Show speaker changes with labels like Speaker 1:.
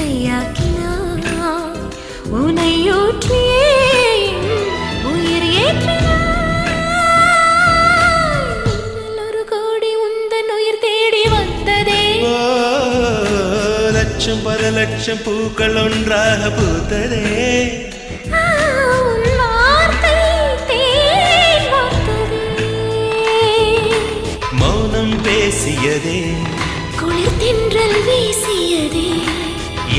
Speaker 1: இசையாக்கினாய் உனையூற்றியே உயிர் ஏற்றினாய் ஒரு கோடி உந்தன் உயிர் தேடி வந்ததே
Speaker 2: லட்சம் பல லட்சம் பூக்கள் ஒன்றாக பூத்ததே
Speaker 1: மௌனம்
Speaker 2: பேசியதே
Speaker 1: குளிர் தென்றல்